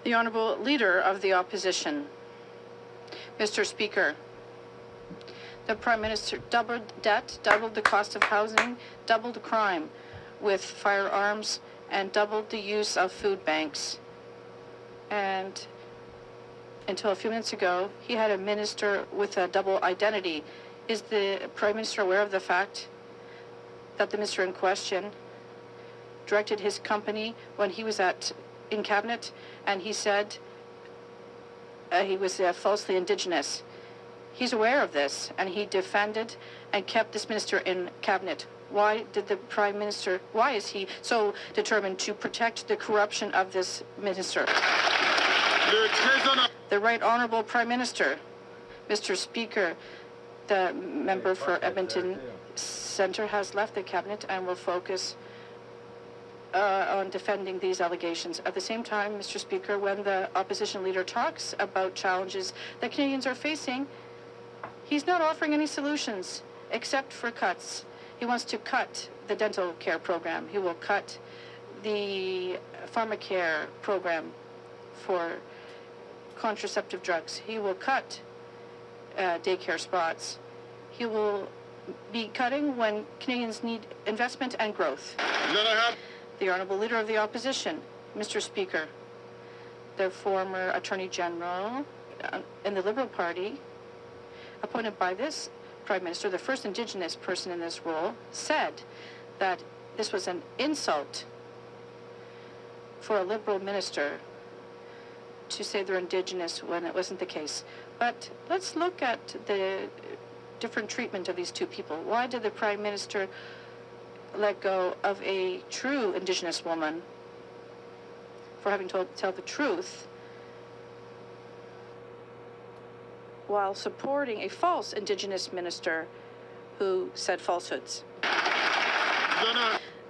The Honourable Leader of the Opposition. Mr. Speaker, the Prime Minister doubled debt, doubled the cost of housing, doubled crime with firearms, and doubled the use of food banks. And until a few minutes ago, he had a minister with a double identity. Is the Prime Minister aware of the fact that the minister in question directed his company when he was in cabinet, and he said he was falsely Indigenous? He's aware of this, and he defended and kept this minister in cabinet. Why did the Prime Minister, why is he so determined to protect the corruption of this minister? The Right Honourable Prime Minister. Mr. Speaker, the member for Edmonton Centre has left the cabinet and will focus on defending these allegations. At the same time, Mr. Speaker, when the opposition leader talks about challenges that Canadians are facing, he's not offering any solutions except for cuts. He wants to cut the dental care program. He will cut the pharmacare program for contraceptive drugs. He will cut daycare spots. He will be cutting when Canadians need investment and growth. The Honourable Leader of the Opposition. Mr. Speaker, the former Attorney General in the Liberal Party, appointed by this Prime Minister, the first Indigenous person in this role, said that this was an insult for a Liberal minister to say they're Indigenous when it wasn't the case. But let's look at the different treatment of these two people. Why did the Prime Minister let go of a true Indigenous woman for having to tell the truth while supporting a false Indigenous minister who said falsehoods?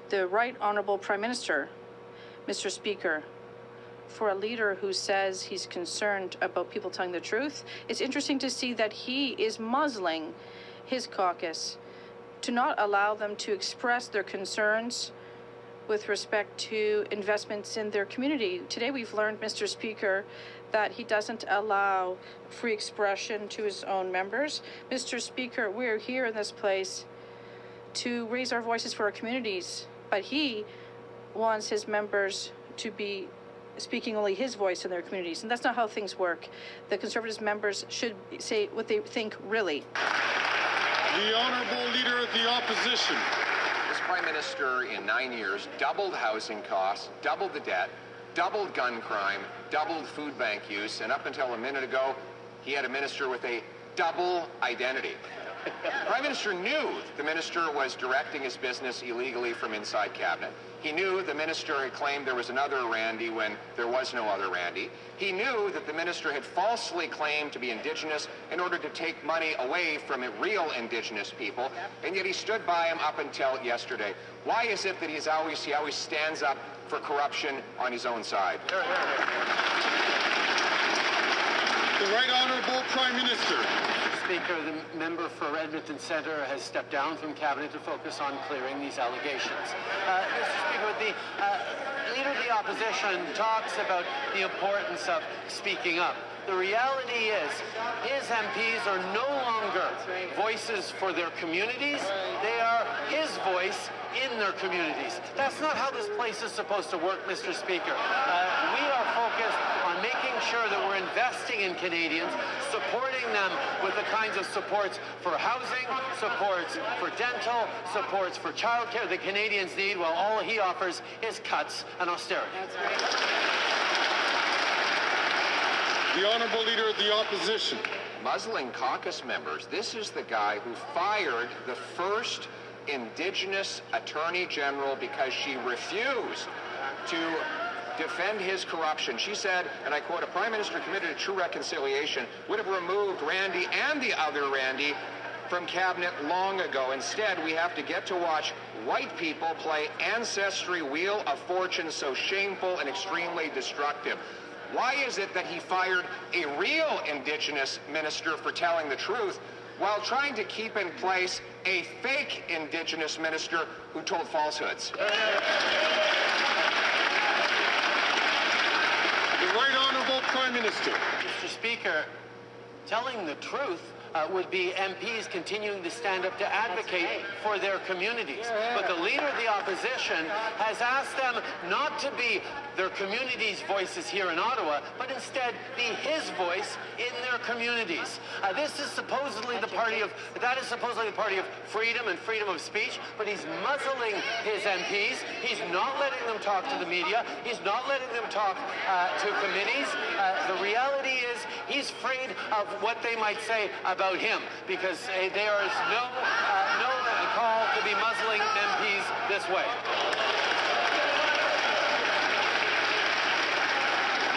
The Right Honourable Prime Minister. Mr. Speaker, for a leader who says he's concerned about people telling the truth, it's interesting to see that he is muzzling his caucus to not allow them to express their concerns with respect to investments in their community. Today we've learned, Mr. Speaker, that he doesn't allow free expression to his own members. Mr. Speaker, we're here in this place to raise our voices for our communities, but he wants his members to be speaking only his voice in their communities, and that's not how things work. The Conservative members should say what they think really. The Honourable Leader of the Opposition. This Prime Minister in 9 years doubled housing costs, doubled the debt, doubled gun crime, doubled food bank use, and up until a minute ago, he had a minister with a double identity. The Prime Minister knew the minister was directing his business illegally from inside cabinet. He knew the minister had claimed there was another Randy when there was no other Randy. He knew that the minister had falsely claimed to be Indigenous in order to take money away from real Indigenous people, and yet he stood by him up until yesterday. Why is it that he always stands up for corruption on his own side? The Right Honourable Prime Minister. Speaker, the member for Edmonton Centre has stepped down from cabinet to focus on clearing these allegations. Mr. Speaker, the Leader of the Opposition talks about the importance of speaking up. The reality is his MPs are no longer voices for their communities. They are his voice in their communities. That's not how this place is supposed to work, Mr. Speaker. We are focused on making sure that we're investing in Canadians, supporting them with the kinds of supports for housing, supports for dental, supports for childcare that Canadians need, while all he offers is cuts and austerity. That's right. The Honourable Leader of the Opposition. Muzzling caucus members. This is the guy who fired the first Indigenous Attorney General because she refused to defend his corruption. She said, and I quote, "A Prime Minister committed to true reconciliation would have removed Randy and the other Randy from cabinet long ago. Instead, we have to get to watch white people play ancestry wheel of fortune so shameful and extremely destructive." Why is it that he fired a real Indigenous minister for telling the truth while trying to keep in place a fake Indigenous minister who told falsehoods? The Right Honourable Honourable Prime Minister. Mr. Speaker, telling the truth would be MPs continuing to stand up to advocate for their communities. But the Leader of the Opposition has asked them not to be their communities' voices here in Ottawa, but instead be his voice in their communities. That is supposedly the party of freedom and freedom of speech, but he's muzzling his MPs. He's not letting them talk to the media. He's not letting them talk to committees. The reality is he's afraid of what they might say about him, because there is no call to be muzzling MPs this way.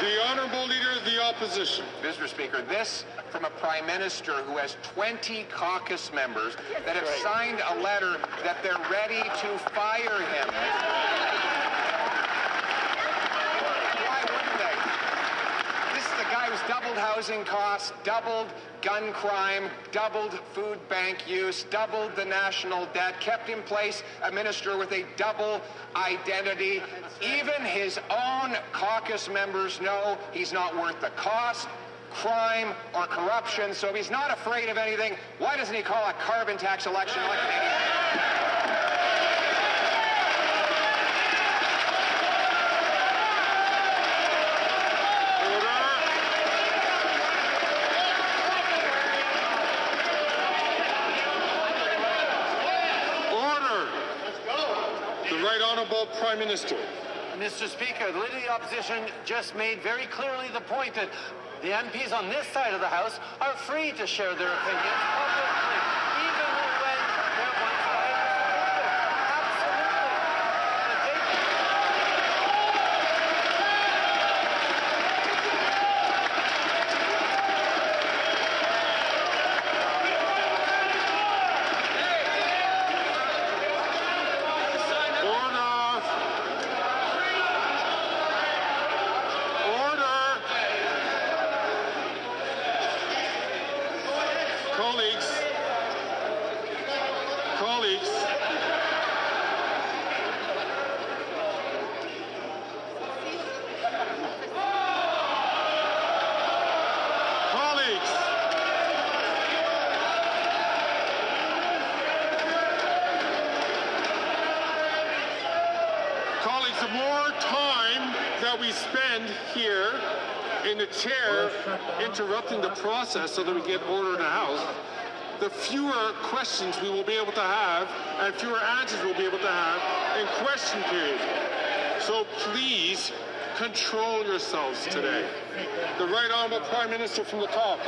The Honourable Leader of the Opposition. Mr. Speaker, this from a Prime Minister who has 20 caucus members that have signed a letter that they're ready to fire him. Why wouldn't they? This is the guy who's doubled housing costs, doubled gun crime, doubled food bank use, doubled the national debt, kept in place a minister with a double identity. Even his own caucus members know he's not worth the cost, crime, or corruption, so if he's not afraid of anything, why doesn't he call a carbon tax election like an idiot? Prime Minister. Mr. Speaker, the Leader of the Opposition just made very clearly the point that the MPs on this side of the House are free to share their opinions publicly, even when their one side is the more time that we spend here in the chair interrupting the process so that we get order in the House, the fewer questions we will be able to have and fewer answers we'll be able to have in question period. So please control yourselves today. The Right Honourable Prime Minister from the top.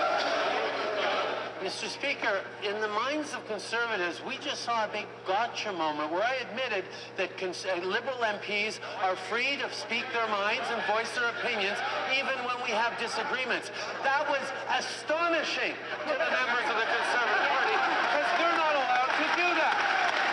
Mr. Speaker, in the minds of Conservatives, we just saw a big gotcha moment where I admitted that Liberal MPs are free to speak their minds and voice their opinions even when we have disagreements. That was astonishing to the members of the Conservative Party because they're not allowed to do that.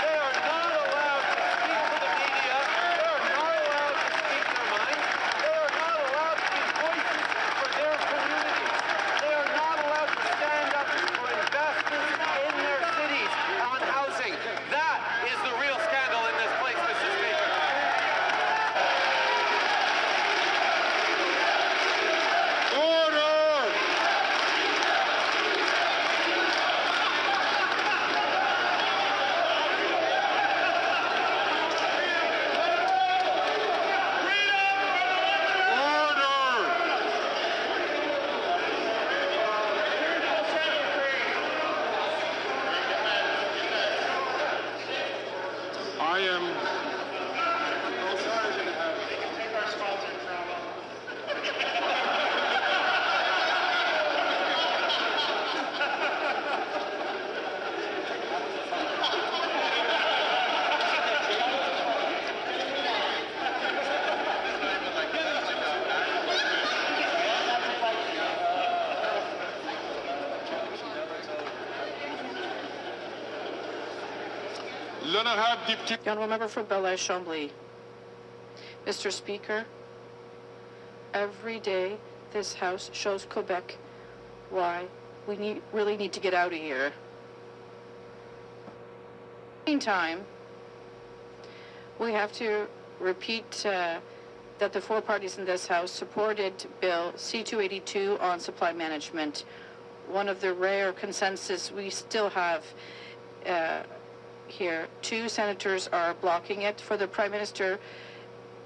They are not allowed to speak to the media. They are not allowed to speak their minds. They are not allowed to give voices for their communities. They are not allowed to stand up for investments in their cities on housing. That is the real scandal in this place, Mr. Speaker. Order! I am... The Honourable Member for Bel-Air-Chambly. Mr. Speaker, every day this House shows Quebec why we really need to get out of here. Meantime, we have to repeat that the four parties in this House supported Bill C-282 on supply management. One of the rare consensus we still have here. Two senators are blocking it. For the Prime Minister,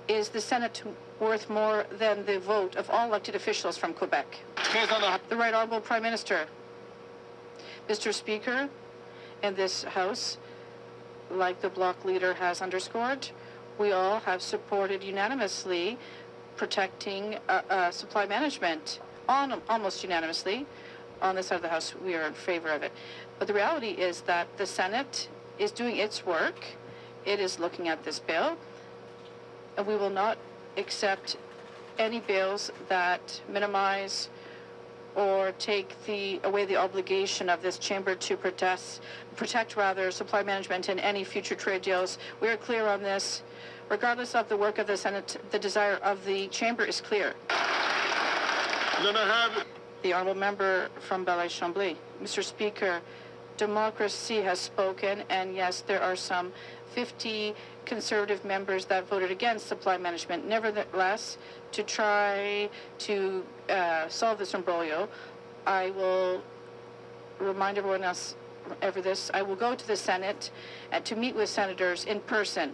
is the Senate worth more than the vote of all elected officials from Quebec? The Right Honourable Prime Minister. Mr. Speaker, in this House, like the bloc leader has underscored, we all have supported unanimously protecting supply management, almost unanimously. On this side of the House, we are in favor of it. But the reality is that the Senate is doing its work. It is looking at this bill, and we will not accept any bills that minimize or take away the obligation of this chamber to protect supply management in any future trade deals. We are clear on this. Regardless of the work of the Senate, the desire of the chamber is clear. The honourable member from Belleuil-Chambly. Mr. Speaker, democracy has spoken, and yes, there are some 50 Conservative members that voted against supply management. Nevertheless, to try to solve this imbroglio, I will remind everyone else over this. I will go to the Senate to meet with senators in person.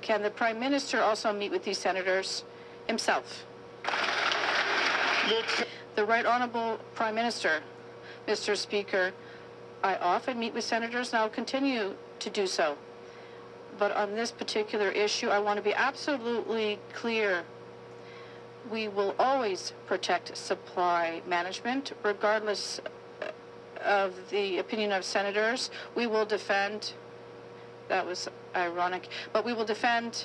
Can the Prime Minister also meet with these senators himself? The Right Honourable Prime Minister. Mr. Speaker, I often meet with senators and I will continue to do so. But on this particular issue, I want to be absolutely clear. We will always protect supply management, regardless of the opinion of senators. We will defend, that was ironic, but we will defend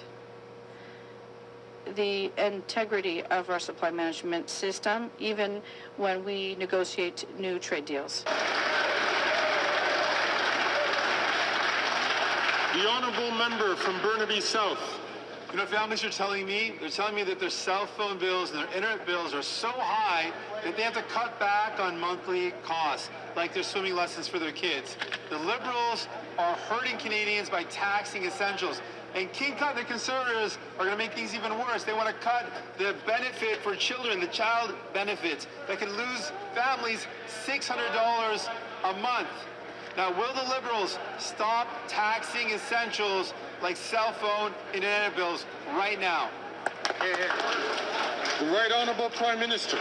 the integrity of our supply management system, even when we negotiate new trade deals. The honourable member from Burnaby South. You know, families are telling me, they're telling me that their cell phone bills and their internet bills are so high that they have to cut back on monthly costs, like their swimming lessons for their kids. The Liberals are hurting Canadians by taxing essentials. And King Cut, the Conservatives, are going to make things even worse. They want to cut the benefit for children, the child benefits, that can lose families $600 a month. Now, will the Liberals stop taxing essentials like cell phone and internet bills right now? The Right Honourable Prime Minister.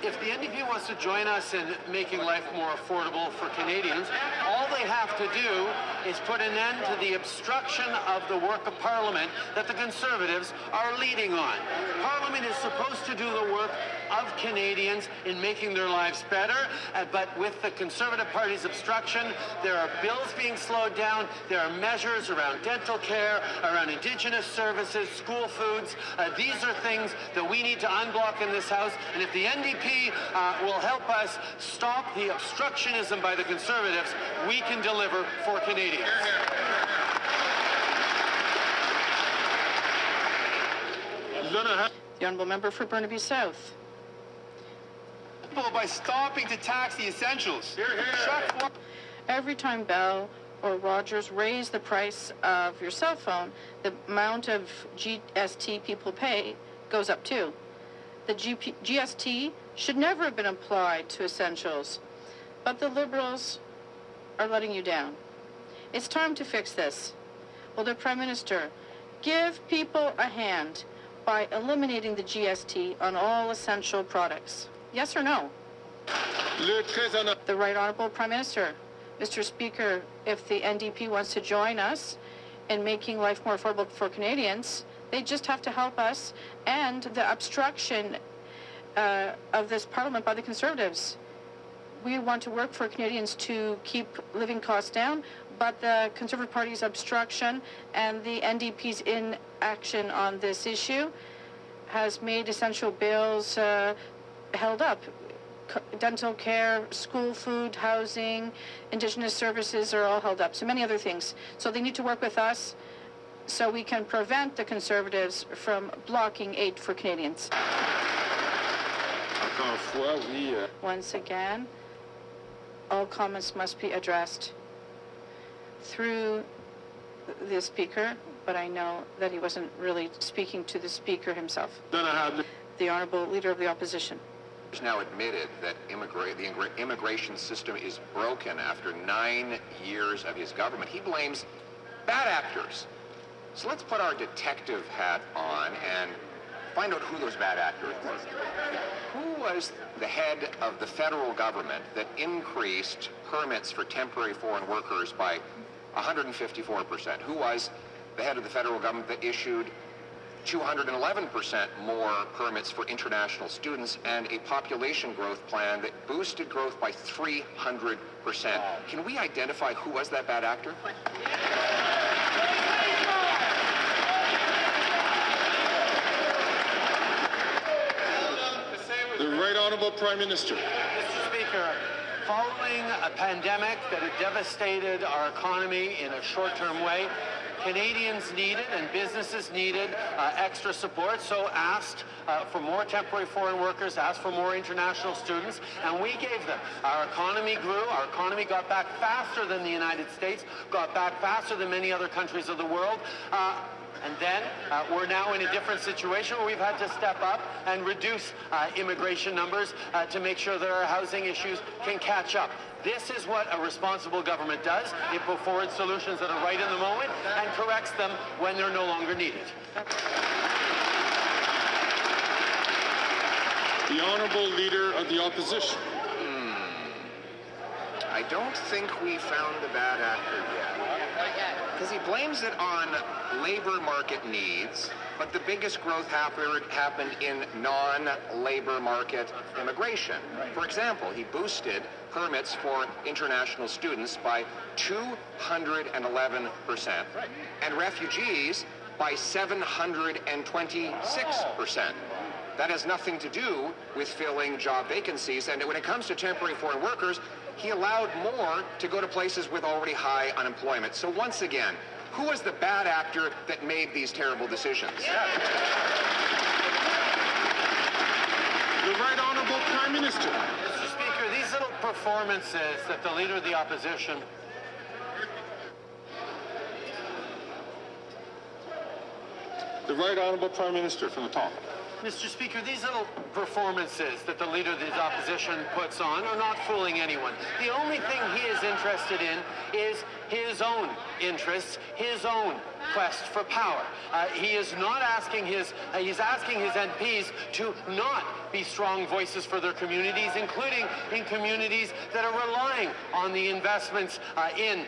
If the NDP wants to join us in making life more affordable for Canadians, all they have to do is put an end to the obstruction of the work of Parliament that the Conservatives are leading on. Parliament is supposed to do the work of Canadians in making their lives better, but with the Conservative Party's obstruction, there are bills being slowed down, there are measures around dental care, around Indigenous services, school foods. These are things that we need to unblock in this House, and if the NDP will help us stop the obstructionism by the Conservatives, we can deliver for Canadians. The honourable member for Burnaby South. By stopping to tax the essentials. Every time Bell or Rogers raise the price of your cell phone, the amount of GST people pay goes up too. The GST should never have been applied to essentials, but the Liberals are letting you down. It's time to fix this. Will the Prime Minister give people a hand by eliminating the GST on all essential products? Yes or no? The Right Honourable Prime Minister. Mr. Speaker, if the NDP wants to join us in making life more affordable for Canadians, they just have to help us and the obstruction of this Parliament by the Conservatives. We want to work for Canadians to keep living costs down, but the Conservative Party's obstruction and the NDP's inaction on this issue has made essential bills held up. Dental care, school food, housing, Indigenous services are all held up. So many other things. So they need to work with us so we can prevent the Conservatives from blocking aid for Canadians. Once again, all comments must be addressed through the Speaker but I know that he wasn't really speaking to the Speaker himself. Then I have The Honourable Leader of the Opposition. He's now admitted that the immigration system is broken after 9 years of his government. He blames bad actors. So let's put our detective hat on and find out who those bad actors were. Who was the head of the federal government that increased permits for temporary foreign workers by 154%? Who was the head of the federal government that issued 211% more permits for international students and a population growth plan that boosted growth by 300%? Can we identify who was that bad actor? the Right Honourable Prime Minister. Mr. Speaker, following a pandemic that had devastated our economy in a short-term way, Canadians needed and businesses needed extra support, so asked for more temporary foreign workers, asked for more international students, and we gave them. Our economy grew, our economy got back faster than the United States, got back faster than many other countries of the world. And then we're now in a different situation where we've had to step up and reduce immigration numbers to make sure that our housing issues can catch up. This is what a responsible government does. It puts forward solutions that are right in the moment and corrects them when they're no longer needed. The Honourable Leader of the Opposition. I don't think we found the bad actor yet. Because he blames it on labor market needs, but the biggest growth happened in non-labor market immigration. For example, he boosted permits for international students by 211% and refugees by 726%. That has nothing to do with filling job vacancies. And when it comes to temporary foreign workers, he allowed more to go to places with already high unemployment. So once again, who was the bad actor that made these terrible decisions? The Right Honourable Prime Minister. Mr. Speaker, these little performances that the Leader of the Opposition The Right Honourable Prime Minister from the top. Mr. Speaker, these little performances that the Leader of the Opposition puts on are not fooling anyone. The only thing he is interested in is his own interests, his own quest for power. He is not asking he's asking his MPs to not be strong voices for their communities, including in communities that are relying on the investments in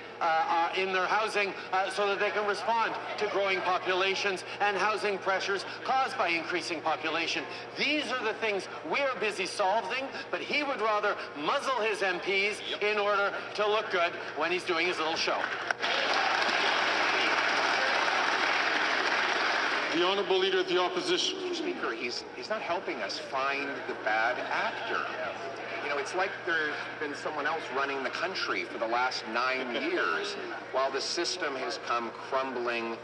their housing so that they can respond to growing populations and housing pressures caused by increasing population. These are the things we're busy solving, but he would rather muzzle his MPs in order to look good when he's doing his little show. The Honourable Leader of the Opposition. Mr. Speaker, he's not helping us find the bad actor. You know, it's like there's been someone else running the country for the last 9 years while the system has come crumbling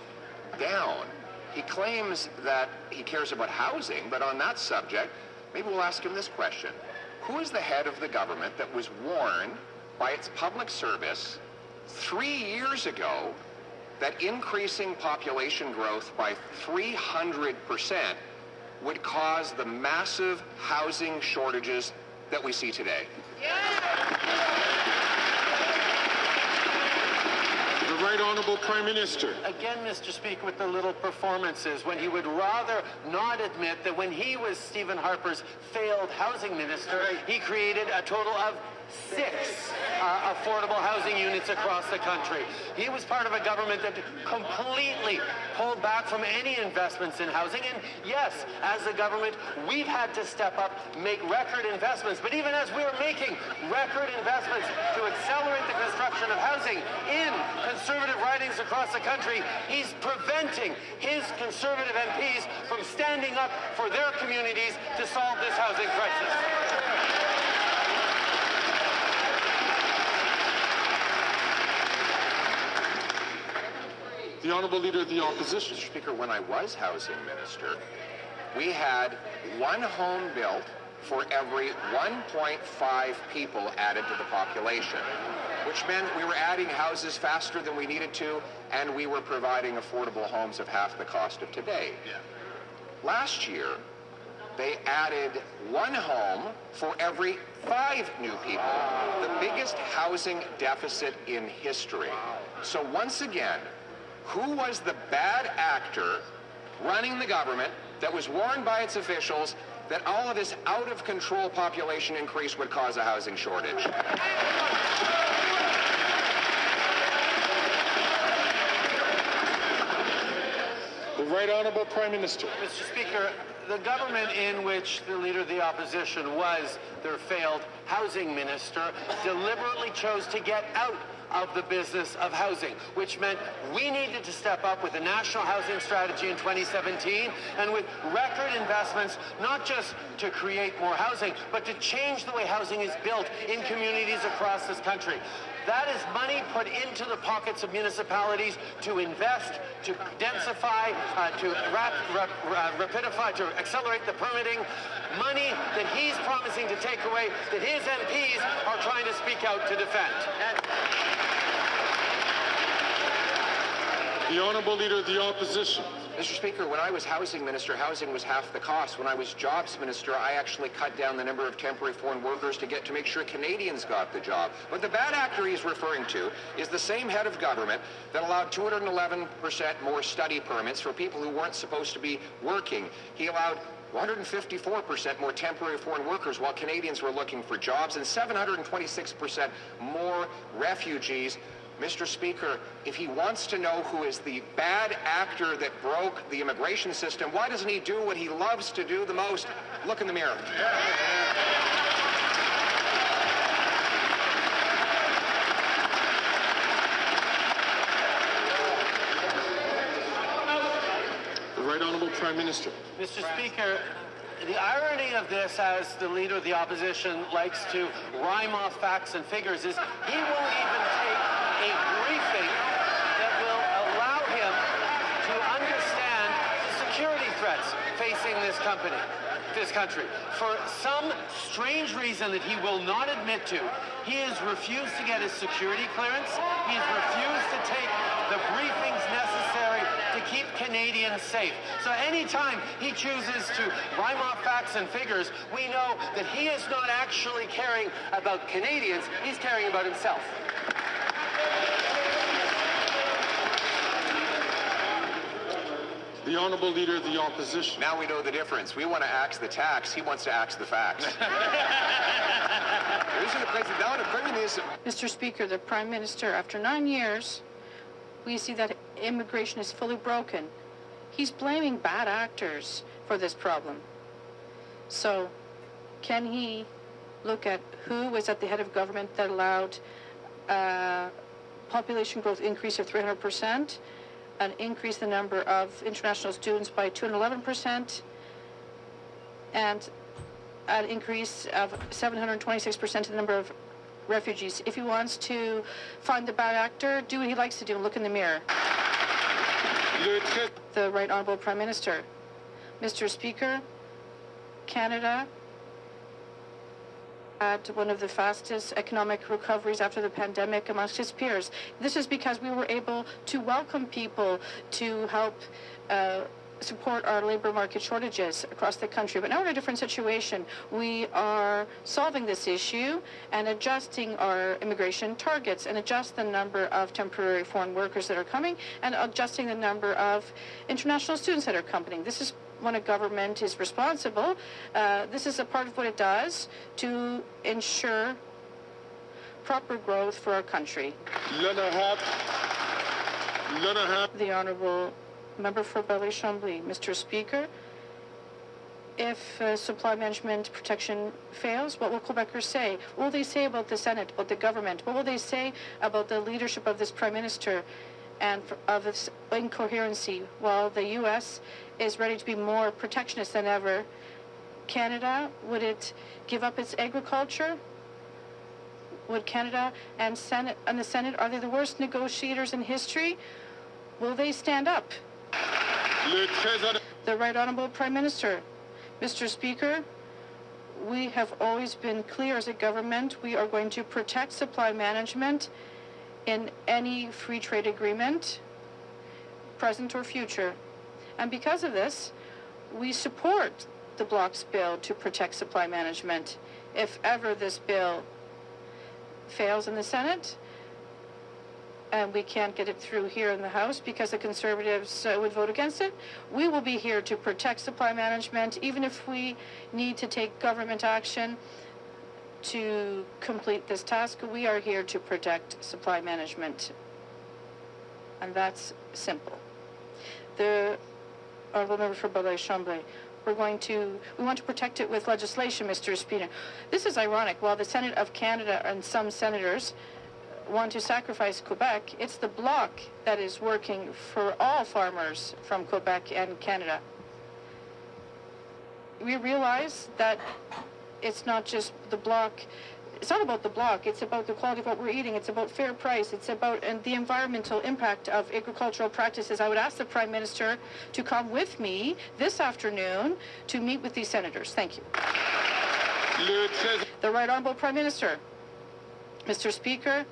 down. He claims that he cares about housing, but on that subject, maybe we'll ask him this question. Who is the head of the government that was warned by its public service 3 years ago that increasing population growth by 300% would cause the massive housing shortages that we see today? The Right Honourable Prime Minister. Again, Mr. Speaker, with the little performances, when he would rather not admit that when he was Stephen Harper's failed housing minister, he created a total of 6 affordable housing units across the country. He was part of a government that completely pulled back from any investments in housing. And yes, as a government, we've had to step up, make record investments. But even as we are making record investments to accelerate the construction of housing in conservative ridings across the country, he's preventing his conservative MPs from standing up for their communities to solve this housing crisis. The Honourable Leader of the Opposition. Mr. Speaker, when I was housing minister, we had 1 home built for every 1.5 people added to the population, which which meant we were adding houses faster than we needed to, and we were providing affordable homes of half the cost of today. Last year, they added one home for every 5 new people, the biggest housing deficit in history. So once again, who was the bad actor running the government that was warned by its officials that all of this out-of-control population increase would cause a housing shortage? The Right Honourable Prime Minister. Mr. Speaker, the government in which the Leader of the Opposition was their failed housing minister deliberately chose to get out of the business of housing, which meant we needed to step up with a national housing strategy in 2017 and with record investments, not just to create more housing, but to change the way housing is built in communities across this country. That is money put into the pockets of municipalities to invest, to densify, to rapidify, to accelerate the permitting. Money that he's promising to take away, that his MPs are trying to speak out to defend. The Honourable Leader of the Opposition. Mr. Speaker, when I was housing minister, housing was half the cost. When I was jobs minister, I actually cut down the number of temporary foreign workers to make sure Canadians got the job. But the bad actor he's referring to is the same head of government that allowed 211% more study permits for people who weren't supposed to be working. He allowed 154% more temporary foreign workers while Canadians were looking for jobs, and 726% more refugees. Mr. Speaker, if he wants to know who is the bad actor that broke the immigration system, why doesn't he do what he loves to do the most? Look in the mirror. The Right Honourable Prime Minister. Mr. Speaker, the irony of this, as the Leader of the Opposition likes to rhyme off facts and figures, is he won't even take a briefing that will allow him to understand the security threats facing this country. For some strange reason that he will not admit to, he has refused to get his security clearance. He has refused to take the briefings necessary to keep Canadians safe. So anytime he chooses to rhyme off facts and figures, we know that he is not actually caring about Canadians, he's caring about himself. The Honourable Leader of the Opposition. Now we know the difference. We want to axe the tax. He wants to axe the facts. Mr. Speaker, the Prime Minister, after 9 years, we see that immigration is fully broken. He's blaming bad actors for this problem. So, can he look at who was at the head of government that allowed population growth increase of 300%, an increase in the number of international students by 211%, and an increase of 726% in the number of refugees? If he wants to find the bad actor, do what he likes to do and look in the mirror. The Right Honourable Prime Minister. Mr. Speaker, Canada had one of the fastest economic recoveries after the pandemic amongst its peers. This is because we were able to welcome people to help support our labor market shortages across the country. But now we're in a different situation. We are solving this issue and adjusting our immigration targets and adjust the number of temporary foreign workers that are coming and adjusting the number of international students that are coming. This is when a government is responsible. This is a part of what it does to ensure proper growth for our country. The Honourable Member for Belleville-Chambly. Mr. Speaker, if supply management protection fails, what will Quebecers say? What will they say about the Senate, about the government? What will they say about the leadership of this Prime Minister and of its incoherency? While the U.S. is ready to be more protectionist than ever, Canada, would it give up its agriculture? Would Canada and the Senate, are they the worst negotiators in history? Will they stand up? The Right Honourable Prime Minister. Mr. Speaker, We have always been clear as a government. We are going to protect supply management in any free trade agreement, present or future. And because of this, we support the Bloc's bill to protect supply management. If ever this bill fails in the Senate, and we can't get it through here in the House because the Conservatives would vote against it, we will be here to protect supply management, even if we need to take government action to complete this task. We are here to protect supply management. And that's simple. The Honourable Member for Belleuil-Chambly, we want to protect it with legislation, Mr. Speaker. This is ironic. While the Senate of Canada and some senators want to sacrifice Quebec, it's the Bloc that is working for all farmers from Quebec and Canada. We realize that it's not just the Bloc. It's not about the Bloc. It's about the quality of what we're eating. It's about fair price. It's about the environmental impact of agricultural practices. I would ask the Prime Minister to come with me this afternoon to meet with these senators. Thank you. The Right Honourable Prime Minister. Mr. Speaker,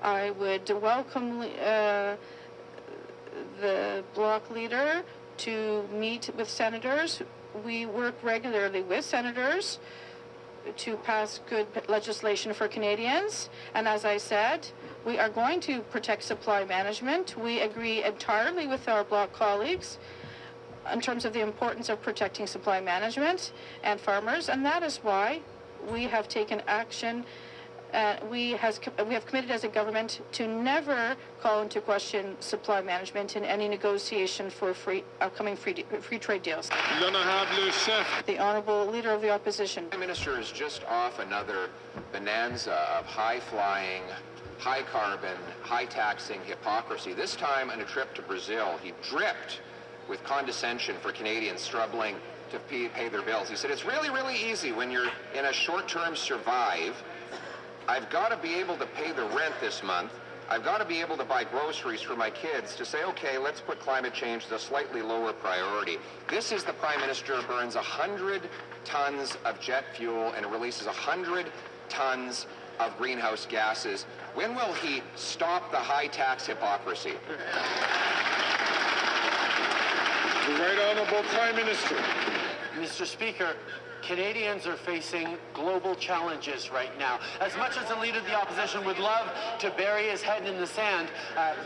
I would welcome the Bloc leader to meet with senators. We work regularly with senators to pass good legislation for Canadians. And as I said, we are going to protect supply management. We agree entirely with our Bloc colleagues in terms of the importance of protecting supply management and farmers. And that is why we have taken action. We have committed as a government to never call into question supply management in any negotiation for upcoming free trade deals. The Honourable Leader of the Opposition. The Prime Minister is just off another bonanza of high-flying, high-carbon, high-taxing hypocrisy. This time on a trip to Brazil, he dripped with condescension for Canadians struggling to pay their bills. He said, it's really, really easy when you're in a short-term survive. I've got to be able to pay the rent this month. I've got to be able to buy groceries for my kids to say, okay, let's put climate change as a slightly lower priority. This is the Prime Minister who burns 100 tons of jet fuel and releases 100 tons of greenhouse gases. When will he stop the high tax hypocrisy? The Right Honourable Prime Minister. Mr. Speaker, Canadians are facing global challenges right now. As much as the Leader of the Opposition would love to bury his head in the sand,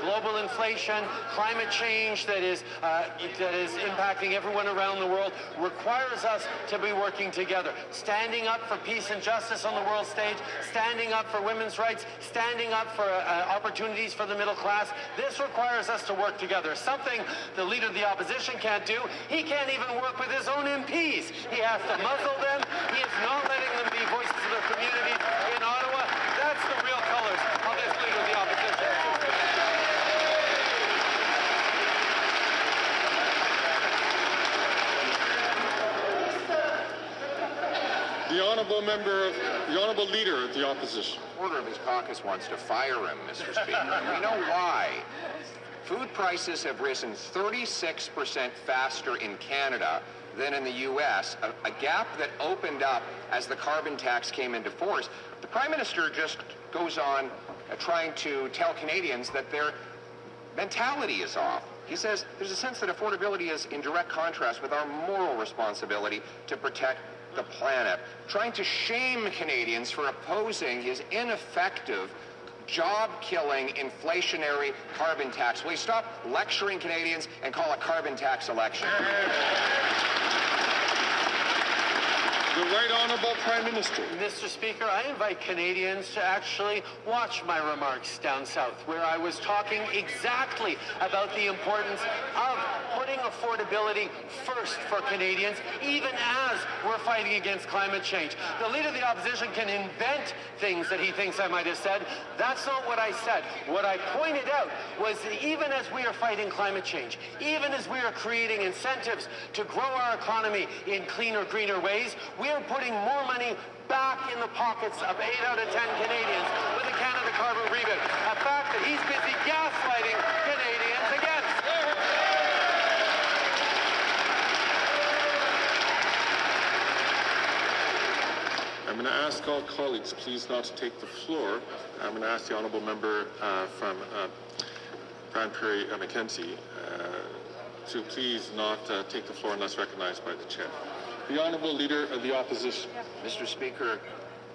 global inflation, climate change that is impacting everyone around the world requires us to be working together, standing up for peace and justice on the world stage, standing up for women's rights, standing up for opportunities for the middle class. This requires us to work together, something the Leader of the Opposition can't do. He can't even work with his own MPs. He has to muzzle them. He is not letting them be voices of their communities in Ottawa. That's the real colors of this Leader of the Opposition. The Honourable Leader of the Opposition. Order of his caucus wants to fire him, Mr. Speaker. We know why. Food prices have risen 36% faster in Canada than in the U.S., a gap that opened up as the carbon tax came into force. The Prime Minister just goes on trying to tell Canadians that their mentality is off. He says there's a sense that affordability is in direct contrast with our moral responsibility to protect the planet, trying to shame Canadians for opposing his ineffective, job-killing, inflationary carbon tax. Will you stop lecturing Canadians and call a carbon tax election? The Right Honourable Prime Minister. Mr. Speaker, I invite Canadians to actually watch my remarks down south, where I was talking exactly about the importance of putting affordability first for Canadians, even as we're fighting against climate change. The Leader of the Opposition can invent things that he thinks I might have said. That's not what I said. What I pointed out was that even as we are fighting climate change, even as we are creating incentives to grow our economy in cleaner, greener ways, we are putting more money back in the pockets of 8 out of 10 Canadians with the Canada Carbon Rebate, a fact that he's busy gaslighting Canadians against. I'm going to ask all colleagues please not to take the floor. I'm going to ask the honourable member from Parliamentary Mackenzie to please not take the floor unless recognized by the chair. The Honourable Leader of the Opposition. Mr. Speaker,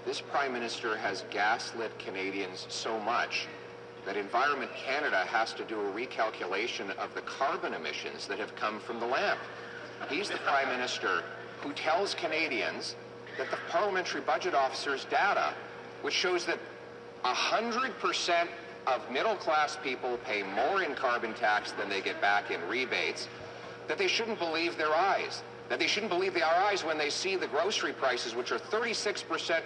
this Prime Minister has gaslit Canadians so much that Environment Canada has to do a recalculation of the carbon emissions that have come from the lamp. He's the Prime Minister who tells Canadians that the Parliamentary Budget Officer's data, which shows that 100% of middle-class people pay more in carbon tax than they get back in rebates, that they shouldn't believe their eyes. That they shouldn't believe their eyes when they see the grocery prices, which are 36%,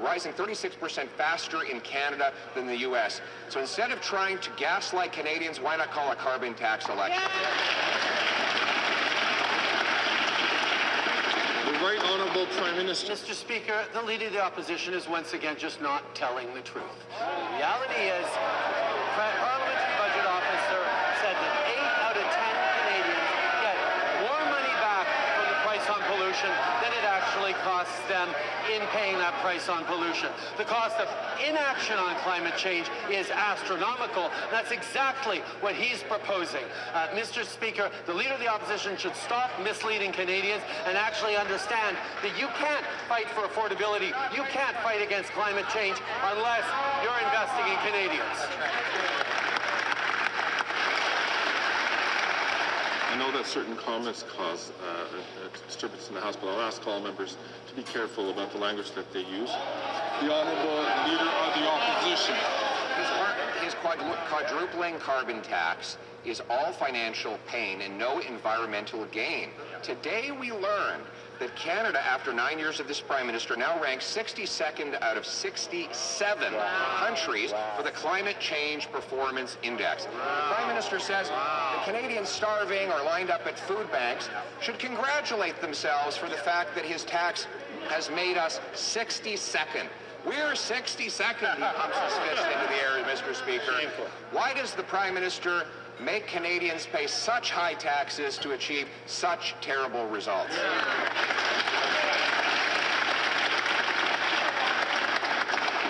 rising 36% faster in Canada than the U.S. So instead of trying to gaslight Canadians, why not call a carbon tax election? The Right Honourable Prime Minister. Mr. Speaker, the Leader of the Opposition is once again just not telling the truth. The reality is, Parliamentary Budget Officer said that 8 out of 10 Canadians get more money back from the price on pollution than it actually costs them in paying that price on pollution. The cost of inaction on climate change is astronomical. That's exactly what he's proposing. Mr. Speaker, the Leader of the Opposition should stop misleading Canadians and actually understand that you can't fight for affordability, you can't fight against climate change unless you're investing in Canadians. I know that certain comments cause a disturbance in the House, but I'll ask all members to be careful about the language that they use. The Honourable Leader of the Opposition. His quadrupling carbon tax is all financial pain and no environmental gain. Today we learned that Canada, after 9 years of this Prime Minister, now ranks 62nd out of 67 countries for the Climate Change Performance Index. The Prime Minister says that Canadians starving or lined up at food banks should congratulate themselves for the fact that his tax has made us 62nd. We're 62nd, he pumps his fist into the air, Mr. Speaker. Why does the Prime Minister make Canadians pay such high taxes to achieve such terrible results?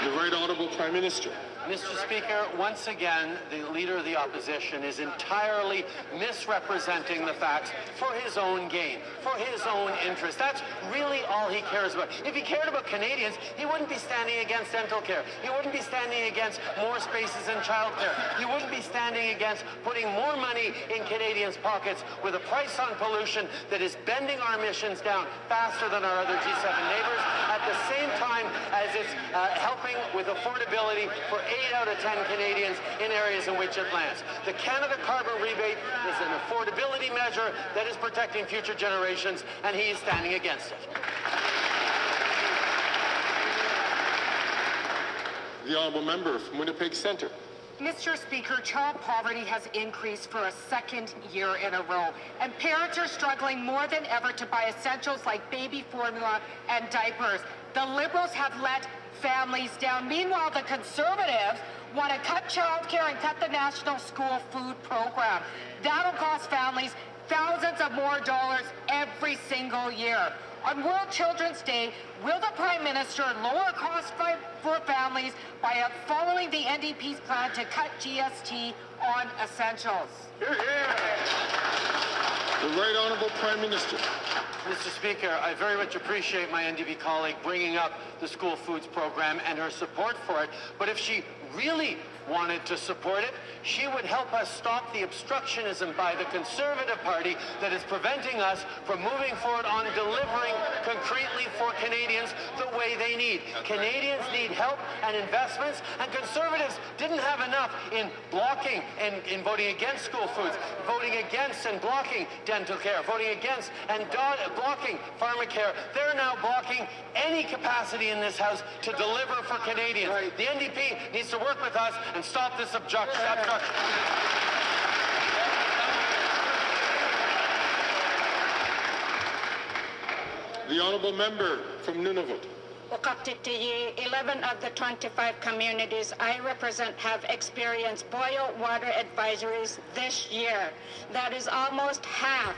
The Right Honourable Prime Minister. Mr. Speaker, once again, the Leader of the Opposition is entirely misrepresenting the facts for his own gain, for his own interest. That's really all he cares about. If he cared about Canadians, he wouldn't be standing against dental care. He wouldn't be standing against more spaces in childcare. He wouldn't be standing against putting more money in Canadians' pockets with a price on pollution that is bending our emissions down faster than our other G7 neighbors, at the same time as it's helping with affordability for 8 out of 10 Canadians in areas in which it lands. The Canada Carbon Rebate is an affordability measure that is protecting future generations, and he is standing against it. The Honourable Member from Winnipeg Centre. Mr. Speaker, child poverty has increased for a second year in a row, and parents are struggling more than ever to buy essentials like baby formula and diapers. The Liberals have let families down. Meanwhile, the Conservatives want to cut childcare and cut the National School Food Program. That'll cost families thousands of more dollars every single year. On World Children's Day, will the Prime Minister lower costs for families by following the NDP's plan to cut GST on essentials? The Right Honourable Prime Minister. Mr. Speaker, I very much appreciate my NDP colleague bringing up the school foods program and her support for it, but if she really wanted to support it, she would help us stop the obstructionism by the Conservative Party that is preventing us from moving forward on delivering concretely for Canadians the way they need. Canadians need help and investments, and Conservatives didn't have enough in blocking and in voting against school foods, voting against and blocking dental care, voting against and blocking pharmacare. They're now blocking any capacity in this House to deliver for Canadians. The NDP needs to work with us and stop this obstruction. The Honourable Member from Nunavut. Uqaqtitiyi, 11 of the 25 communities I represent have experienced boil water advisories this year. That is almost half.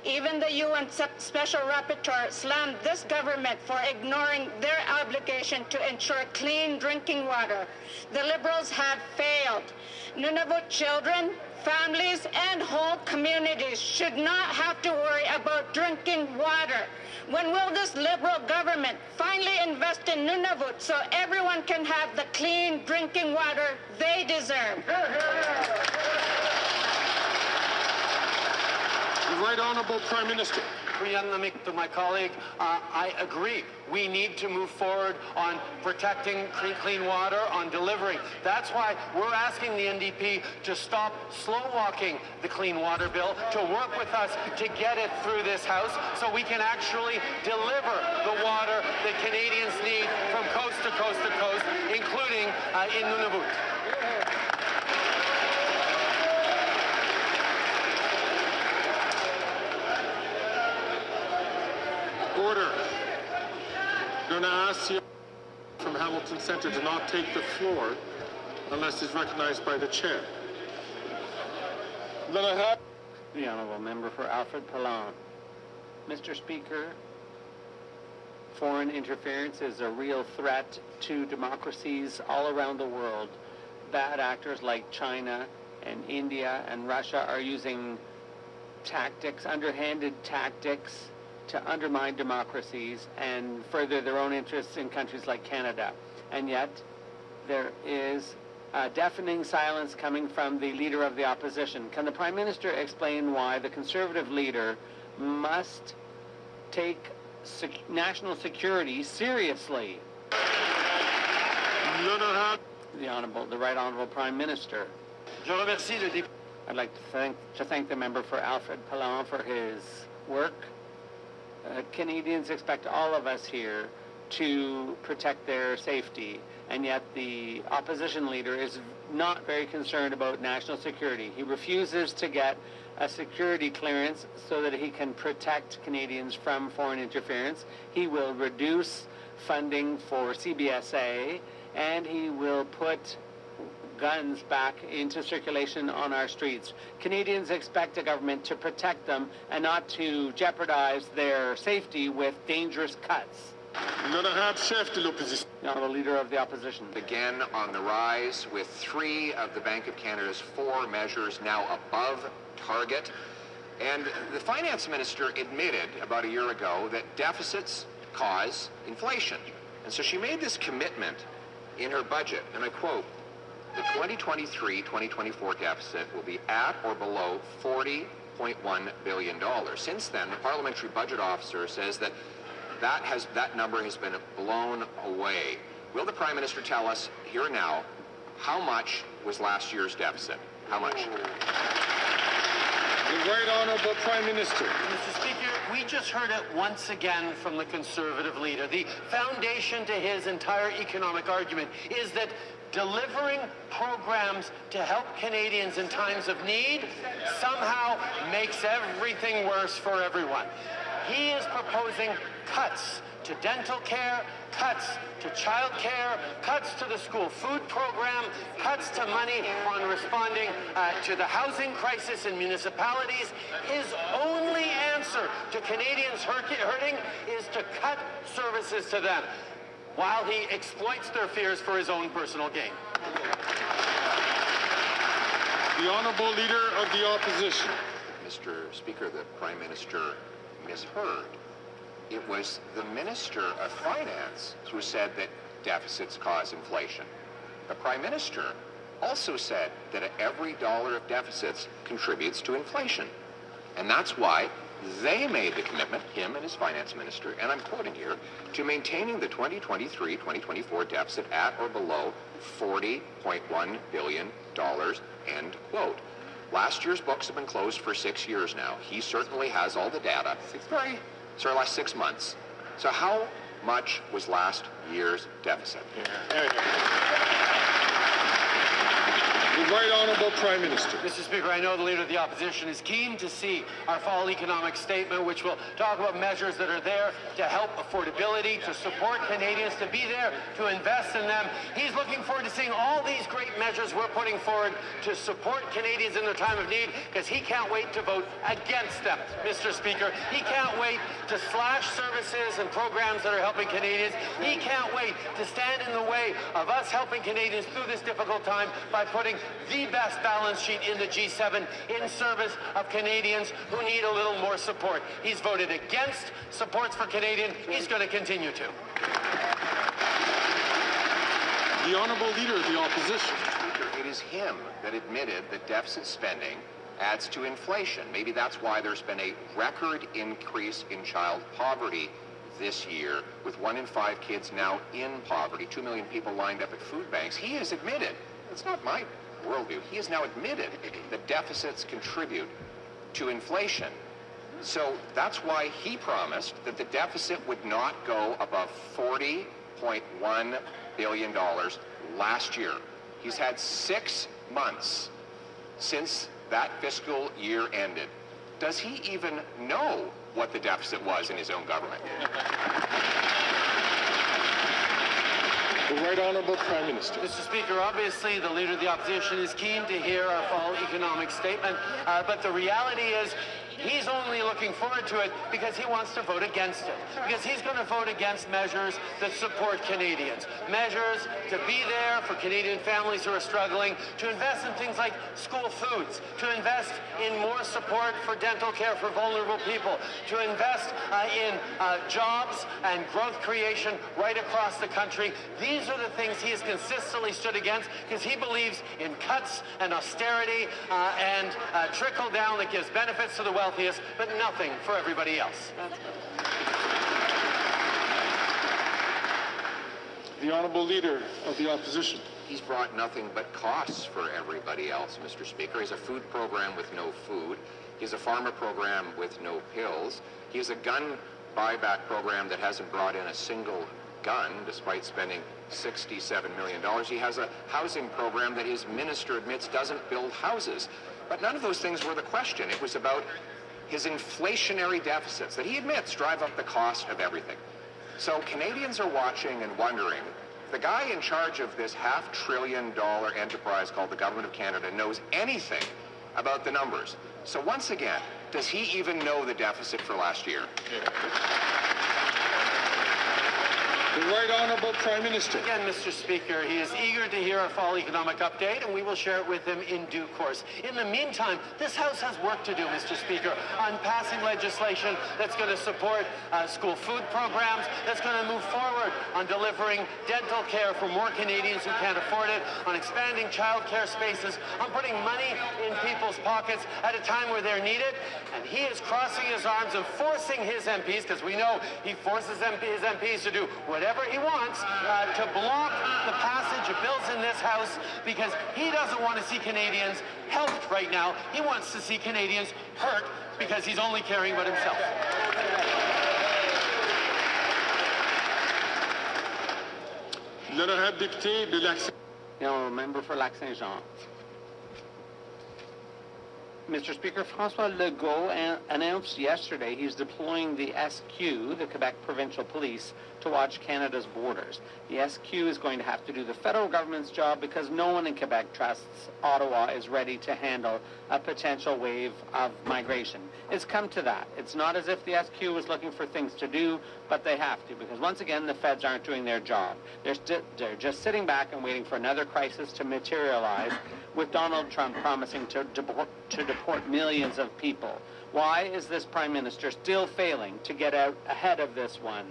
Even the UN Special Rapporteur slammed this government for ignoring their obligation to ensure clean drinking water. The Liberals have failed. Nunavut children, families, and whole communities should not have to worry about drinking water. When will this Liberal government finally invest in Nunavut so everyone can have the clean drinking water they deserve? The Right Honourable Prime Minister. To my colleague, I agree. We need to move forward on protecting clean water, on delivering. That's why we're asking the NDP to stop slow-walking the Clean Water Bill, to work with us to get it through this House so we can actually deliver the water that Canadians need from coast to coast to coast, including in Nunavut. Order. I'm going to ask you from Hamilton Centre to not take the floor unless it's recognized by the chair. Then I have The Honourable Member for Alfred Palan. Mr. Speaker, foreign interference is a real threat to democracies all around the world. Bad actors like China and India and Russia are using tactics, underhanded tactics, to undermine democracies and further their own interests in countries like Canada. And yet, there is a deafening silence coming from the Leader of the Opposition. Can the Prime Minister explain why the Conservative leader must take national security seriously? The Right Honourable Prime Minister. I'd like to thank the member for Alfred Palan for his work. Canadians expect all of us here to protect their safety, and yet the opposition leader is not very concerned about national security. He refuses to get a security clearance so that he can protect Canadians from foreign interference. He will reduce funding for CBSA, and he will put guns back into circulation on our streets. Canadians expect a government to protect them and not to jeopardize their safety with dangerous cuts. The Honourable Leader of the Opposition. Again on the rise, with 3 of the Bank of Canada's 4 measures now above target. And the Finance Minister admitted about a year ago that deficits cause inflation. And so she made this commitment in her budget, and I quote, "The 2023-2024 deficit will be at or below $40.1 billion. Since then, the Parliamentary Budget Officer says that that number has been blown away. Will the Prime Minister tell us here and now how much was last year's deficit? How much? the Right Honourable Prime Minister. Mr. Speaker, we just heard it once again from the Conservative leader. The foundation to his entire economic argument is that delivering programs to help Canadians in times of need somehow makes everything worse for everyone. He is proposing cuts to dental care, cuts to child care, cuts to the school food program, cuts to money on responding to the housing crisis in municipalities. His only answer to Canadians hurting is to cut services to them, while he exploits their fears for his own personal gain. The Honourable Leader of the Opposition. Mr. Speaker, the Prime Minister misheard. It was the Minister of Finance who said that deficits cause inflation. The Prime Minister also said that every dollar of deficits contributes to inflation. And that's why they made the commitment, him and his finance minister, and I'm quoting here, to maintaining the 2023-2024 deficit at or below $40.1 billion, end quote. Last year's books have been closed for 6 years now. He certainly has all the data. Last 6 months. So how much was last year's deficit? The Right Honourable Prime Minister. Mr. Speaker, I know the Leader of the Opposition is keen to see our fall economic statement, which will talk about measures that are there to help affordability, to support Canadians, to be there, to invest in them. He's looking forward to seeing all these great measures we're putting forward to support Canadians in their time of need, because he can't wait to vote against them, Mr. Speaker. He can't wait to slash services and programs that are helping Canadians. He can't wait to stand in the way of us helping Canadians through this difficult time by putting the best balance sheet in the G7 in service of Canadians who need a little more support. He's voted against supports for Canadians. He's going to continue to. The Honourable Leader of the Opposition. It is him that admitted that deficit spending adds to inflation. Maybe that's why there's been a record increase in child poverty this year, with 1 in 5 kids now in poverty, 2 million people lined up at food banks. He has admitted, it's not my worldview, he has now admitted that deficits contribute to inflation. So that's why he promised that the deficit would not go above $40.1 billion last year. He's had 6 months since that fiscal year ended. Does he even know what the deficit was in his own government? The Right Honourable Prime Minister. Mr. Speaker, obviously the Leader of the Opposition is keen to hear our fall economic statement, but the reality is he's only looking forward to it because he wants to vote against it. Because he's going to vote against measures that support Canadians. Measures to be there for Canadian families who are struggling, to invest in things like school foods, to invest in more support for dental care for vulnerable people, to invest in jobs and growth creation right across the country. These are the things he has consistently stood against because he believes in cuts and austerity and trickle down that gives benefits to the wealthiest, but nothing for everybody else. The Honourable Leader of the Opposition. He's brought nothing but costs for everybody else, Mr. Speaker. He has a food program with no food. He has a pharma program with no pills. He has a gun buyback program that hasn't brought in a single gun, despite spending $67 million. He has a housing program that his minister admits doesn't build houses. But none of those things were the question. It was about his inflationary deficits that he admits drive up the cost of everything. So Canadians are watching and wondering, the guy in charge of this $500 billion enterprise called the Government of Canada knows anything about the numbers. So once again, does he even know the deficit for last year? The Right Honourable Prime Minister. Again, Mr. Speaker, he is eager to hear our fall economic update, and we will share it with him in due course. In the meantime, this House has work to do, Mr. Speaker, on passing legislation that's going to support school food programs, that's going to move forward on delivering dental care for more Canadians who can't afford it, on expanding child care spaces, on putting money in people's pockets at a time where they're needed. And he is crossing his arms and forcing his MPs, because we know he forces his MPs to do whatever he wants, to block the passage of bills in this House, because he doesn't want to see Canadians helped right now. He wants to see Canadians hurt because he's only caring about himself. L'honorable député de Lac. The honourable member for Lac-Saint-Jean. Mr. Speaker, François Legault announced yesterday he's deploying the SQ, the Quebec Provincial Police, to watch Canada's borders. The SQ is going to have to do the federal government's job because no one in Quebec trusts Ottawa is ready to handle a potential wave of migration. It's come to that. It's not as if the SQ is looking for things to do, but they have to, because once again, the feds aren't doing their job. They're just sitting back and waiting for another crisis to materialize, with Donald Trump promising to deport millions of people. Why is this Prime Minister still failing to get out ahead of this one?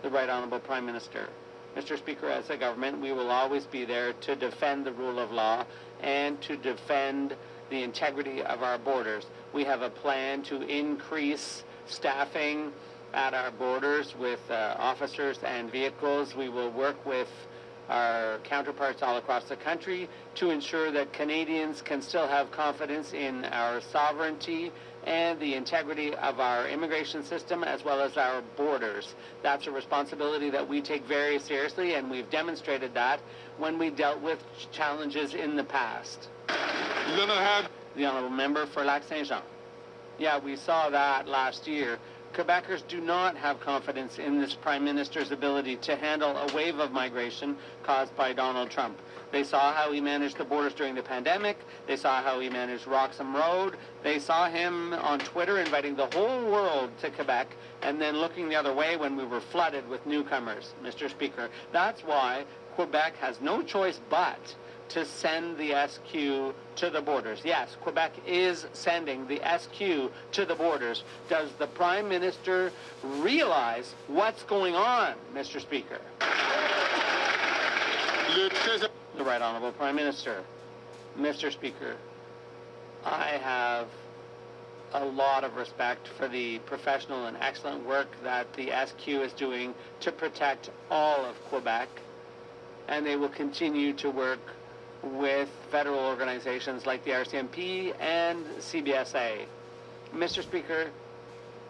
The Right Honourable Prime Minister. Mr. Speaker, as a government, we will always be there to defend the rule of law and to defend the integrity of our borders. We have a plan to increase staffing at our borders with officers and vehicles. We will work with our counterparts all across the country to ensure that Canadians can still have confidence in our sovereignty and the integrity of our immigration system as well as our borders. That's a responsibility that we take very seriously, and we've demonstrated that when we dealt with challenges in the past. You're going to have... The honourable member for Lac-Saint-Jean. Yeah, we saw that last year. Quebecers do not have confidence in this Prime Minister's ability to handle a wave of migration caused by Donald Trump. They saw how he managed the borders during the pandemic. They saw how he managed Roxham Road. They saw him on Twitter inviting the whole world to Quebec and then looking the other way when we were flooded with newcomers, Mr. Speaker. That's why Quebec has no choice but to send the SQ to the borders. Yes, Quebec is sending the SQ to the borders. Does the Prime Minister realize what's going on, Mr. Speaker? The Right Honourable Prime Minister. Mr. Speaker, I have a lot of respect for the professional and excellent work that the SQ is doing to protect all of Quebec, and they will continue to work with federal organizations like the RCMP and CBSA. Mr. Speaker,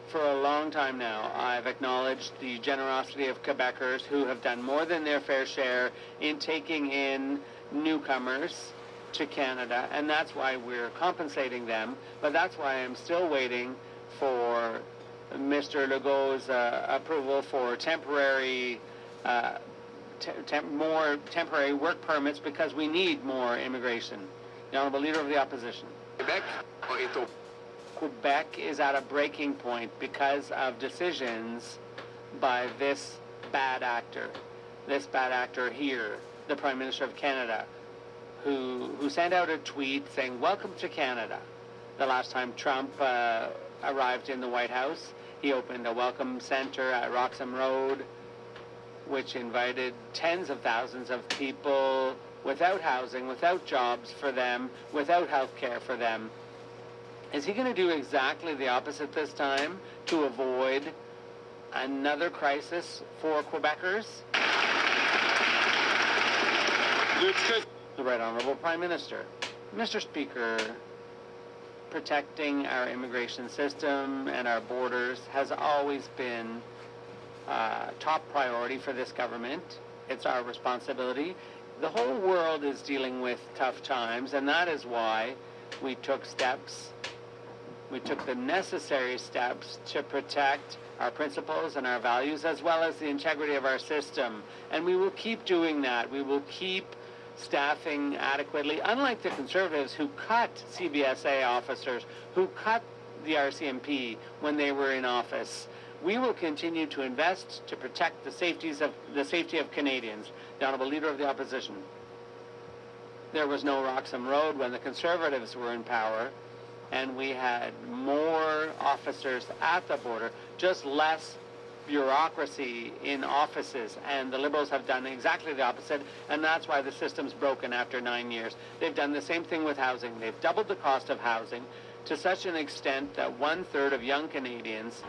for a long time now, I've acknowledged the generosity of Quebecers who have done more than their fair share in taking in newcomers to Canada, and that's why we're compensating them, but that's why I'm still waiting for Mr. Legault's approval for temporary more temporary work permits, because we need more immigration. The Honourable Leader of the Opposition. Quebec is at a breaking point because of decisions by this bad actor here, the Prime Minister of Canada, who sent out a tweet saying, "Welcome to Canada." The last time Trump arrived in the White House, he opened a welcome center at Roxham Road, which invited tens of thousands of people without housing, without jobs for them, without health care for them. Is he going to do exactly the opposite this time to avoid another crisis for Quebecers? The Right Honourable Prime Minister. Mr. Speaker, protecting our immigration system and our borders has always been top priority for this government. It's our responsibility. The whole world is dealing with tough times, and that is why we took the necessary steps to protect our principles and our values, as well as the integrity of our system. And we will keep doing that. We will keep staffing adequately, unlike the Conservatives who cut CBSA officers, who cut the RCMP when they were in office. We will continue to invest to protect the safety of Canadians. The Honourable Leader of the Opposition. There was no Roxham Road when the Conservatives were in power, and we had more officers at the border, just less bureaucracy in offices, and the Liberals have done exactly the opposite, and that's why the system's broken after 9 years. They've done the same thing with housing. They've doubled the cost of housing to such an extent that 1/3 of young Canadians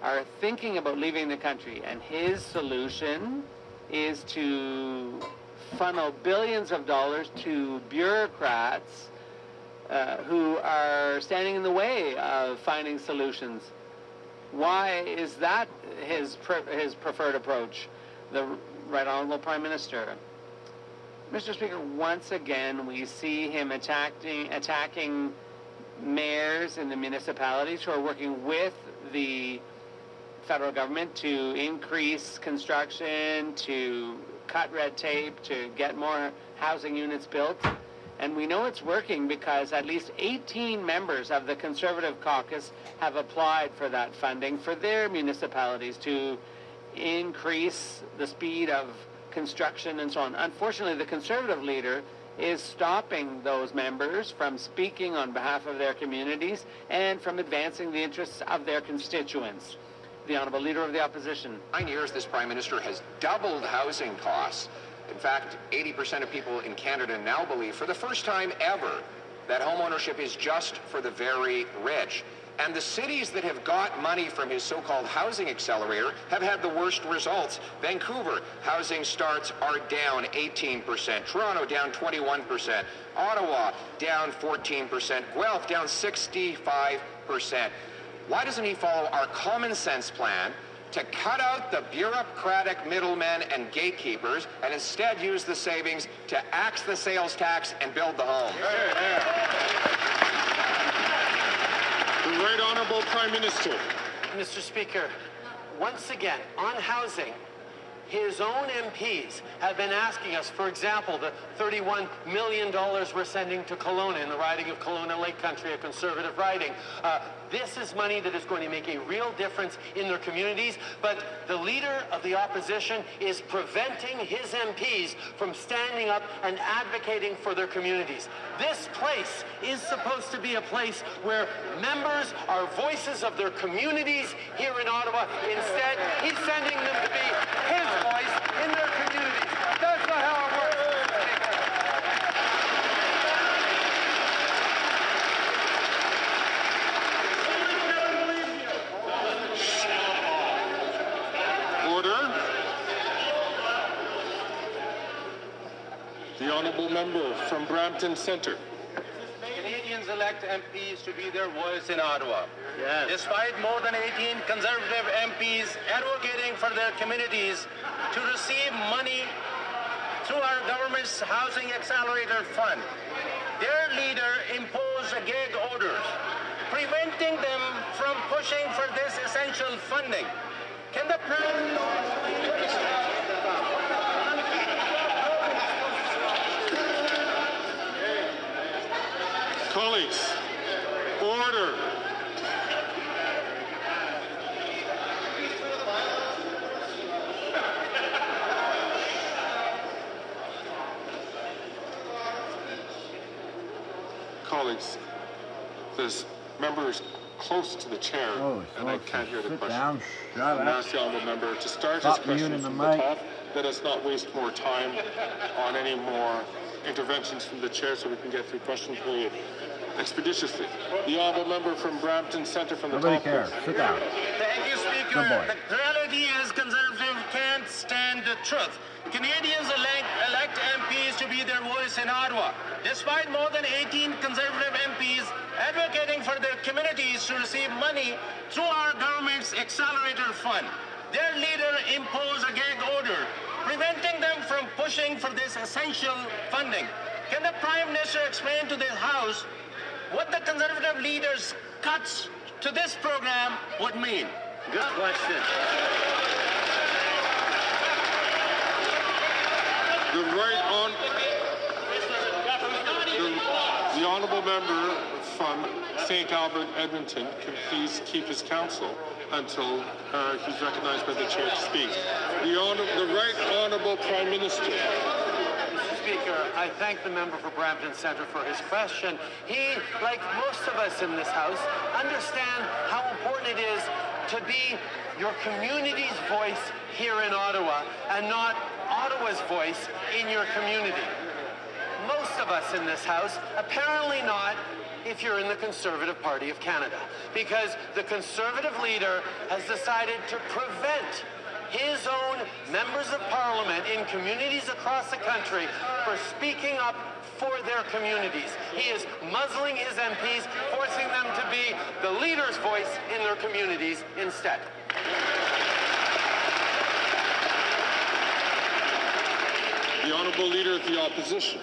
are thinking about leaving the country, and his solution is to funnel billions of dollars to bureaucrats who are standing in the way of finding solutions. Why is that his preferred approach? The Right Honourable Prime Minister. Mr. Speaker, once again we see him attacking mayors in the municipalities who are working with the federal government to increase construction, to cut red tape, to get more housing units built. And we know it's working because at least 18 members of the Conservative caucus have applied for that funding for their municipalities to increase the speed of construction and so on. Unfortunately, the Conservative leader is stopping those members from speaking on behalf of their communities and from advancing the interests of their constituents. The Honourable Leader of the Opposition. 9 years, this Prime Minister has doubled housing costs. In fact, 80% of people in Canada now believe, for the first time ever, that home ownership is just for the very rich. And the cities that have got money from his so-called housing accelerator have had the worst results. Vancouver, housing starts are down 18%. Toronto, down 21%. Ottawa, down 14%. Guelph, down 65%. Why doesn't he follow our common sense plan to cut out the bureaucratic middlemen and gatekeepers and instead use the savings to axe the sales tax and build the homes. The Right Honourable Prime Minister. Mr. Speaker, once again, on housing, his own MPs have been asking us, for example, the $31 million we're sending to Kelowna in the riding of Kelowna Lake Country, a Conservative riding. This is money that is going to make a real difference in their communities, but the Leader of the Opposition is preventing his MPs from standing up and advocating for their communities. This place is supposed to be a place where members are voices of their communities here in Ottawa. Instead, he's sending them to be his voice in their communities. That's not how it works. Order. The Honourable Member from Brampton Centre. Canadians elect MPs to be their voice in Ottawa. Yes. Despite more than 18 Conservative MPs advocating for their communities to receive money through our government's Housing Accelerator Fund, their leader imposed gag orders, preventing them from pushing for this essential funding. Can the Prime Colleagues, order. Colleagues, this member is close to the chair, and I can't hear the Sit question. down, shut I'm up. asking the honourable member to start Stop his question muting the from the mic. top. Let us not waste more time on any more interventions from the chair so we can get through question period expeditiously. The honourable member from Brampton Centre from the Nobody top. cares. please. Sit down. Thank you, Speaker. Good boy. The reality is Conservative can't stand the truth. Canadians elect MPs to be their voice in Ottawa. Despite more than 18 Conservative MPs advocating for their communities to receive money through our government's Accelerator Fund, their leader imposed a gag order, preventing them from pushing for this essential funding. Can the Prime Minister explain to the House what the Conservative leader's cuts to this program would mean? Good question. The honourable member from St. Albert, Edmonton, can please keep his counsel until he's recognized by the chair to speak. The Right Honourable Prime Minister. Mr. Speaker, I thank the member for Brampton Centre for his question. He, like most of us in this House, understand how important it is to be your community's voice here in Ottawa and not Ottawa's voice in your community. Most of us in this House, apparently not if you're in the Conservative Party of Canada, because the Conservative leader has decided to prevent his own members of Parliament in communities across the country for speaking up for their communities. He is muzzling his MPs, forcing them to be the leader's voice in their communities instead. The Honourable Leader of the Opposition.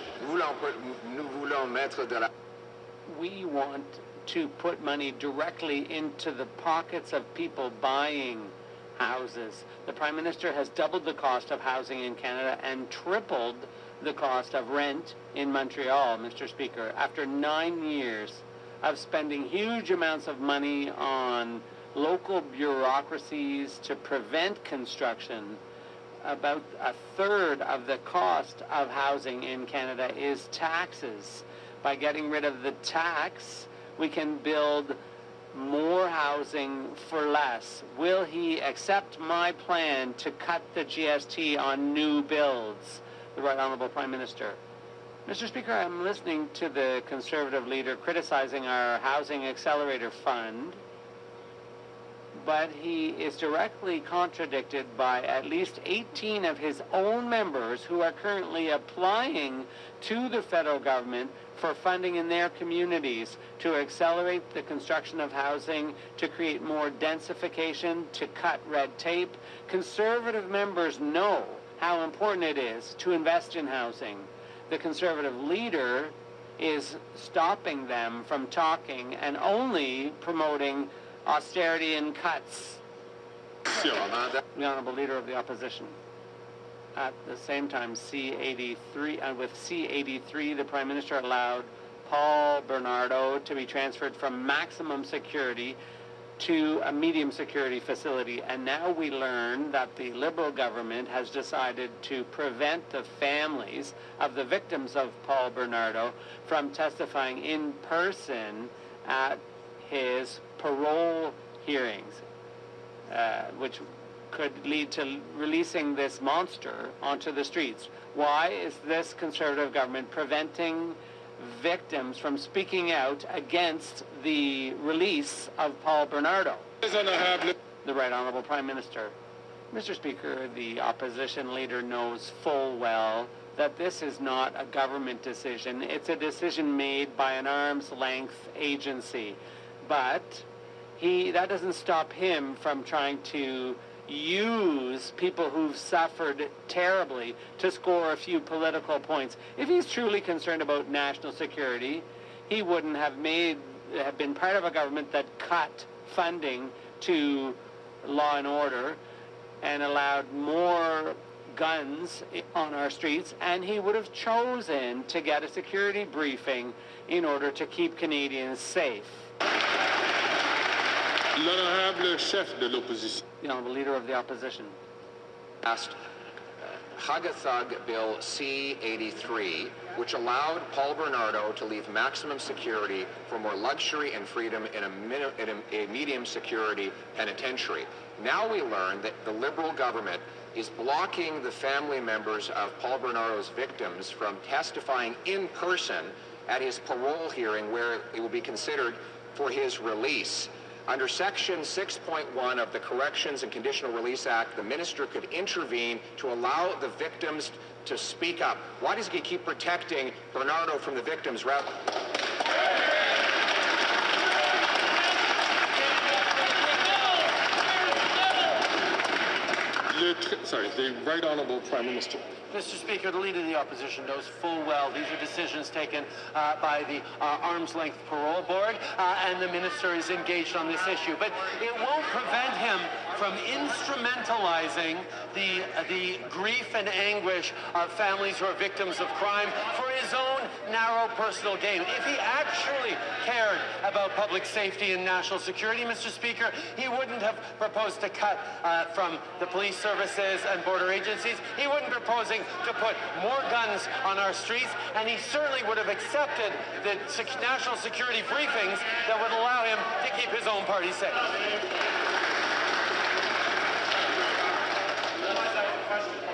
We want to put money directly into the pockets of people buying houses. The Prime Minister has doubled the cost of housing in Canada and tripled the cost of rent in Montreal, Mr. Speaker. After 9 years of spending huge amounts of money on local bureaucracies to prevent construction, about a third of the cost of housing in Canada is taxes. By getting rid of the tax, we can build more housing for less. Will he accept my plan to cut the GST on new builds? The Right Honourable Prime Minister. Mr. Speaker, I'm listening to the Conservative leader criticizing our Housing Accelerator Fund, but he is directly contradicted by at least 18 of his own members who are currently applying to the federal government for funding in their communities to accelerate the construction of housing, to create more densification, to cut red tape. Conservative members know how important it is to invest in housing. The Conservative leader is stopping them from talking and only promoting austerity and cuts. The Honourable Leader of the Opposition. At the same time, with C-83, the Prime Minister allowed Paul Bernardo to be transferred from maximum security to a medium security facility. And now we learn that the Liberal government has decided to prevent the families of the victims of Paul Bernardo from testifying in person at his parole hearings, which could lead to releasing this monster onto the streets. Why is this Conservative government preventing victims from speaking out against the release of Paul Bernardo? The Right Honourable Prime Minister. Mr. Speaker, the opposition leader knows full well that this is not a government decision. It's a decision made by an arm's length agency. But that doesn't stop him from trying to use people who've suffered terribly to score a few political points. If he's truly concerned about national security, he wouldn't have been part of a government that cut funding to law and order and allowed more guns on our streets, and he would have chosen to get a security briefing in order to keep Canadians safe. L'honorable chef de l'opposition. The Honourable Leader of the Opposition. Passed Hug-a-Thug Bill C-83, which allowed Paul Bernardo to leave maximum security for more luxury and freedom in a medium security penitentiary. Now we learn that the Liberal government is blocking the family members of Paul Bernardo's victims from testifying in person at his parole hearing, where it will be considered for his release. Under Section 6.1 of the Corrections and Conditional Release Act, the minister could intervene to allow the victims to speak up. Why does he keep protecting Bernardo from the victims rather? The Right Honourable Prime Minister. Mr. Speaker, the Leader of the Opposition knows full well these are decisions taken by the Arm's Length Parole Board, and the Minister is engaged on this issue. But it won't prevent him from instrumentalizing the grief and anguish of families who are victims of crime for his own narrow personal gain. If he actually cared about public safety and national security, Mr. Speaker, he wouldn't have proposed to cut from the police services and border agencies. He wouldn't be proposing to put more guns on our streets, and he certainly would have accepted the national security briefings that would allow him to keep his own party safe. Question.